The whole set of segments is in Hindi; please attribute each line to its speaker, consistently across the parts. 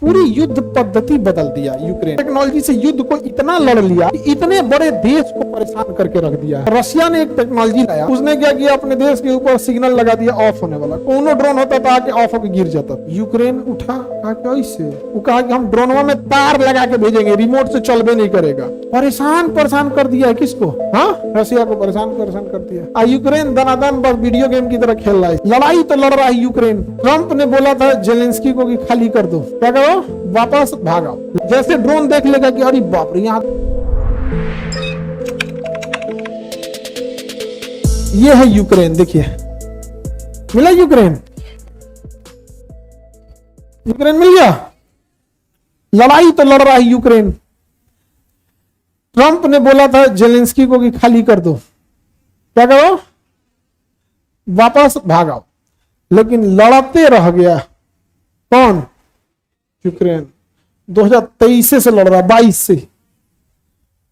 Speaker 1: पूरी युद्ध पद्धति बदल दिया। यूक्रेन टेक्नोलॉजी से युद्ध को इतना लड़ लिया कि इतने बड़े देश को परेशान करके रख दिया। रशिया ने एक टेक्नोलॉजी लाया, उसने क्या किया, अपने देश के ऊपर सिग्नल लगा दिया ऑफ होने वाला। कोनो ड्रोन होता था कि ऑफ होकर गिर जाता। यूक्रेन उठा, कहा कैसे, वो कहा कि हम ड्रोनों में तार लगा के भेजेंगे, रिमोट से चलबे नहीं करेगा। परेशान कर दिया है किसको? हाँ, रशिया को परेशान कर दिया। यूक्रेन दनादन बस वीडियो गेम की तरह खेल रहा है। लड़ाई तो लड़ रहा है यूक्रेन। ट्रंप ने बोला था जेलेंस्की को कि खाली कर दो, क्या करो, वापस भागो। जैसे ड्रोन देख लेगा कि अरे बाप रे, यहाँ ये है यूक्रेन, देखिए मिला यूक्रेन मिल गया। लड़ाई तो लड़ रहा है यूक्रेन। ट्रंप ने बोला था जेलेंस्की को कि खाली कर दो, क्या करो, वापस भागो, लेकिन लड़ते रह गया। कौन? यूक्रेन। 2023 से लड़ रहा है, 22 से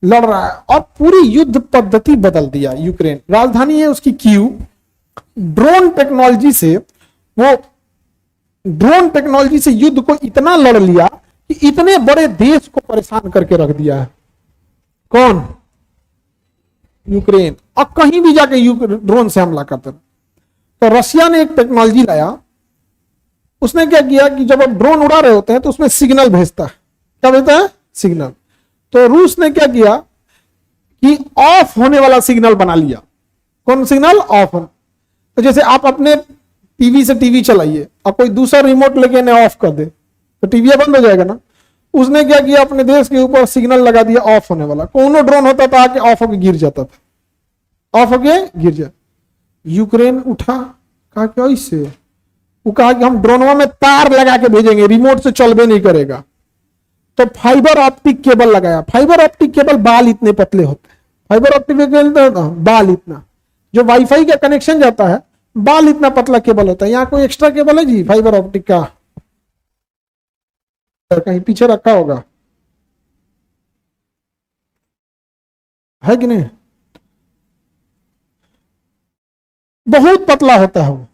Speaker 1: लड़ रहा है और पूरी युद्ध पद्धति बदल दिया। यूक्रेन राजधानी है उसकी कीव। ड्रोन टेक्नोलॉजी से युद्ध को इतना लड़ लिया कि इतने बड़े देश को परेशान करके रख दिया है। कौन? यूक्रेन। और कहीं भी जाके ड्रोन से हमला करते। तो रशिया ने एक टेक्नोलॉजी लाया, उसने क्या किया कि जब आप ड्रोन उड़ा रहे होते हैं तो उसमें सिग्नल भेजता है। क्या भेजता है? सिग्नल। तो रूस ने क्या किया कि ऑफ होने वाला सिग्नल बना लिया। कौन सिग्नल? ऑफ। तो जैसे आप अपने टीवी से टीवी चलाइए और कोई दूसरा रिमोट लेके ने ऑफ कर दे तो टीवी बंद हो जाएगा ना। उसने क्या किया, अपने देश के ऊपर सिग्नल लगा दिया ऑफ होने वाला। कोनो ड्रोन होता था कि ऑफ होके गिर जाता था, ऑफ होके गिर जाए। यूक्रेन उठा, कहा कैसे, वो कहा कि हम ड्रोनों में तार लगा के भेजेंगे, रिमोट से चलबे नहीं करेगा। तो फाइबर ऑप्टिक केबल लगाया। फाइबर ऑप्टिक केबल बाल इतने पतले होते हैं। फाइबर ऑप्टिक केबल बाल इतना, जो वाईफाई का कनेक्शन जाता है बाल इतना पतला केबल होता है। यहाँ कोई एक्स्ट्रा केबल है जी फाइबर ऑप्टिक का? कहीं पीछे रखा होगा, है कि नहीं? बहुत पतला होता है वो,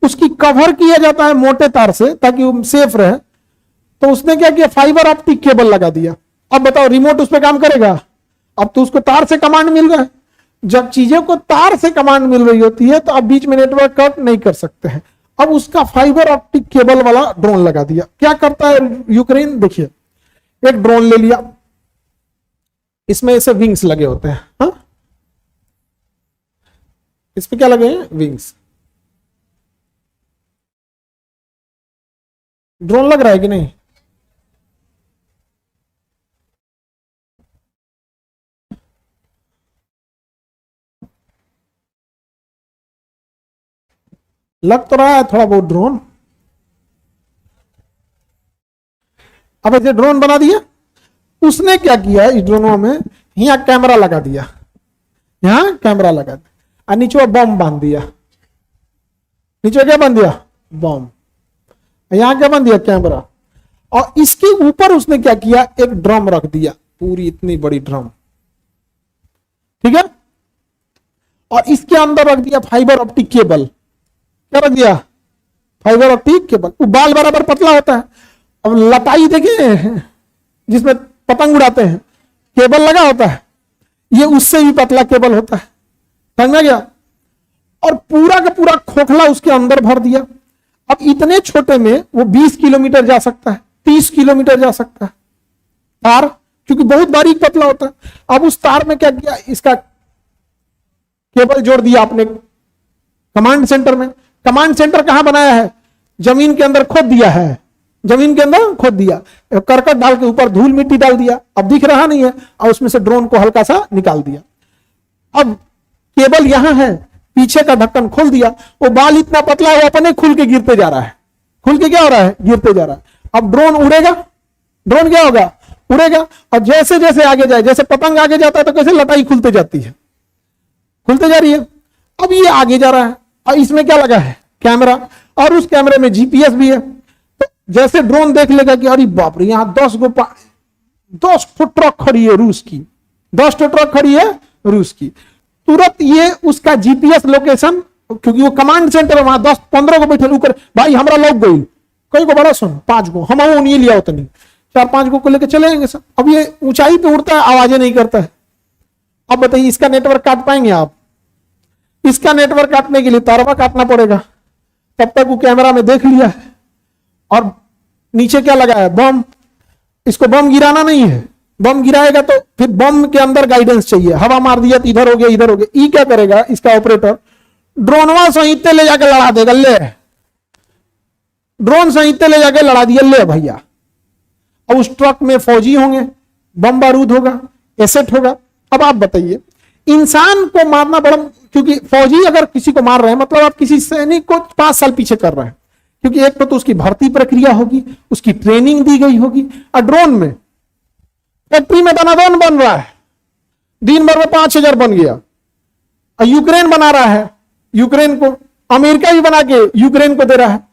Speaker 1: उसकी कवर किया जाता है मोटे तार से ताकि वो सेफ रहे। तो उसने क्या किया, फाइबर ऑप्टिक केबल लगा दिया। अब बताओ रिमोट उस पर काम करेगा? अब तो उसको तार से कमांड मिल रहा है। जब चीजों को तार से कमांड मिल रही होती है तो अब बीच में नेटवर्क कट नहीं कर सकते हैं। अब उसका फाइबर ऑप्टिक केबल वाला ड्रोन लगा दिया। क्या करता है यूक्रेन, देखिए, एक ड्रोन ले लिया, इसमें ऐसे विंग्स लगे होते हैं। हाँ, इस पे क्या लगे हैं? विंग्स। ड्रोन लग रहा है कि नहीं? लग तो रहा है थोड़ा बहुत ड्रोन। अब ऐसे ड्रोन बना दिया। उसने क्या किया, इस ड्रोनों में यहां कैमरा लगा दिया, यहां कैमरा लगा दिया और नीचे बम बांध दिया। नीचे क्या बांध दिया? बम। यहां क्या बांध दिया? कैमरा। और इसके ऊपर उसने क्या किया, एक ड्रम रख दिया, पूरी इतनी बड़ी ड्रम, ठीक है। और इसके अंदर रख दिया फाइबर ऑप्टिक केबल। क्या रख दिया? Fibre optic cable. वो बाल बराबर पतला होता है। अब लटाई देखिए जिसमें पतंग उड़ाते हैं, केबल लगा होता है, ये उससे भी पतला केबल होता है। समझ में गया? और पूरा का पूरा खोखला उसके अंदर भर दिया। अब इतने छोटे में वो 20 किलोमीटर जा सकता है, 30 किलोमीटर जा सकता है तार, क्योंकि बहुत बारीक पतला होता है। अब उस तार में क्या किया, इसका केबल जोड़ दिया आपने कमांड सेंटर में। कमांड सेंटर कहां बनाया है? जमीन के अंदर खोद दिया है। जमीन के अंदर खोद दिया, करकट डाल के ऊपर धूल मिट्टी डाल दिया, अब दिख रहा नहीं है, और उसमें से ड्रोन को हल्का सा निकाल दिया। अब केबल यहां है, पीछे का ढक्कन खोल दिया, वो बाल इतना पतला है, वो अपने खुल के गिरते जा रहा है। खुल के क्या हो रहा है? गिरते जा रहा है। अब ड्रोन उड़ेगा, ड्रोन क्या होगा? उड़ेगा। और जैसे जैसे आगे जाए, जैसे पतंग आगे जाता है तो कैसे लटाई खुलते जाती है, खुलते जा रही है। अब ये आगे जा रहा है और इसमें क्या लगा है? कैमरा। और उस कैमरे में जीपीएस भी है। तो जैसे ड्रोन देख लेगा कि अरे बाप रे, यहां 10 ट्रक खड़ी है रूस की, 10 ट्रक खड़ी है रूस की, तुरंत ये उसका जीपीएस लोकेशन, क्योंकि वो कमांड सेंटर है, वहां 10-15 को बैठे ऊपर, भाई हमरा लग गई, कई को बड़ा सुन 5 गो हम वो नहीं लिया उतनी 4-5 गो को लेकर चले जाएंगे सब। अब ये ऊंचाई पे उड़ता है, आवाजें नहीं करता है। अब बताइए इसका नेटवर्क काट पाएंगे आप? इसका नेटवर्क काटने के लिए तारवा काटना पड़ेगा। तब तक वो कैमरा में देख लिया है। और नीचे क्या लगा है? बम। इसको बम गिराना नहीं है, बम गिराएगा तो फिर बम के अंदर गाइडेंस चाहिए। हवा मार दिया तो इधर हो गया इधर हो गया। ई क्या करेगा इसका ऑपरेटर? ड्रोनवा संहिते ले जाके लड़ा देगा। ले ड्रोन संहिते ले जाके लड़ा दिया, ले भैया। अब उस ट्रक में फौजी होंगे, बम बारूद होगा, एसेट होगा। अब आप बताइए इंसान को मारना बड़ा, क्योंकि फौजी अगर किसी को मार रहे हैं मतलब आप किसी सैनिक को 5 साल पीछे कर रहे हैं, क्योंकि एक तो उसकी भर्ती प्रक्रिया होगी, उसकी ट्रेनिंग दी गई होगी। और ड्रोन में फैक्ट्री में दनादन बन रहा है, दिन भर में 5,000 बन गया। और यूक्रेन बना रहा है, यूक्रेन को अमेरिका भी बना के यूक्रेन को दे रहा है,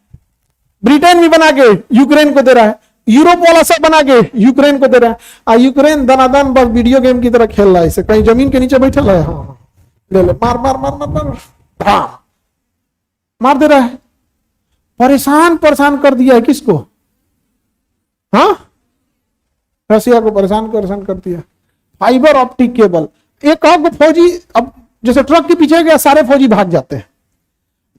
Speaker 1: ब्रिटेन भी बना के यूक्रेन को दे रहा है, यूरोप वाला सब बना के यूक्रेन को दे रहा है। और यूक्रेन दनादन बस वीडियो गेम की तरह खेल रहा है। इसे कहीं जमीन के नीचे बैठल है, हाँ ले ले मार मार मार मार मार हाँ मार दे रहा है। परेशान कर दिया है किसको? हाँ रसिया को परेशान कर दिया। Fibre optic cable. एक फौजी अब जैसे ट्रक के पीछे गया सारे फौजी भाग जाते हैं,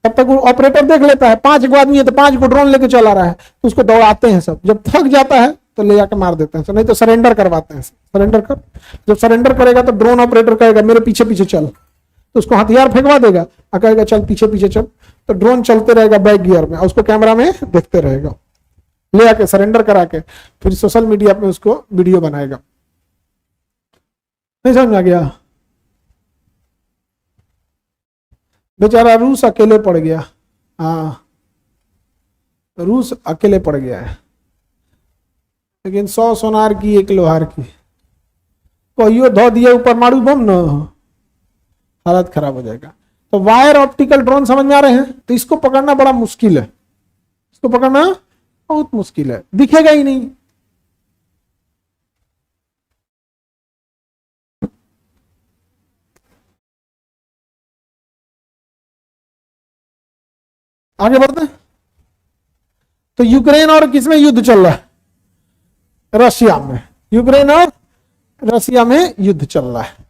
Speaker 1: तब तक वो ऑपरेटर देख लेता है 5 गो आदमी है तो 5 को ड्रोन लेके चला रहा है, तो उसको दौड़ाते हैं सब। जब थक जाता है तो ले जाके मार देते हैं, नहीं तो सरेंडर करवाते हैं। सरेंडर कर, जब सरेंडर करेगा तो ड्रोन ऑपरेटर कहेगा मेरे पीछे पीछे चल, तो उसको हथियार फेंकवा देगा और कहेगा चल पीछे पीछे चल, तो ड्रोन चलते रहेगा बैक गियर में और उसको कैमरा में देखते रहेगा। ले आके सरेंडर करा के फिर सोशल मीडिया पे उसको वीडियो बनाएगा। नहीं समझ आ गया? बेचारा रूस अकेले पड़ गया। हाँ रूस अकेले पड़ गया है, लेकिन 100 सोनार की 1 लोहार की। कहियो धो दिया ऊपर मारू बम न, हालत खराब हो जाएगा। तो वायर ऑप्टिकल ड्रोन समझ में आ रहे हैं? तो इसको पकड़ना बड़ा मुश्किल है, इसको पकड़ना बहुत मुश्किल है, दिखेगा ही नहीं। आगे बढ़ते हैं। तो यूक्रेन और किसमें युद्ध चल रहा है? रशिया में। यूक्रेन और रशिया में युद्ध चल रहा है।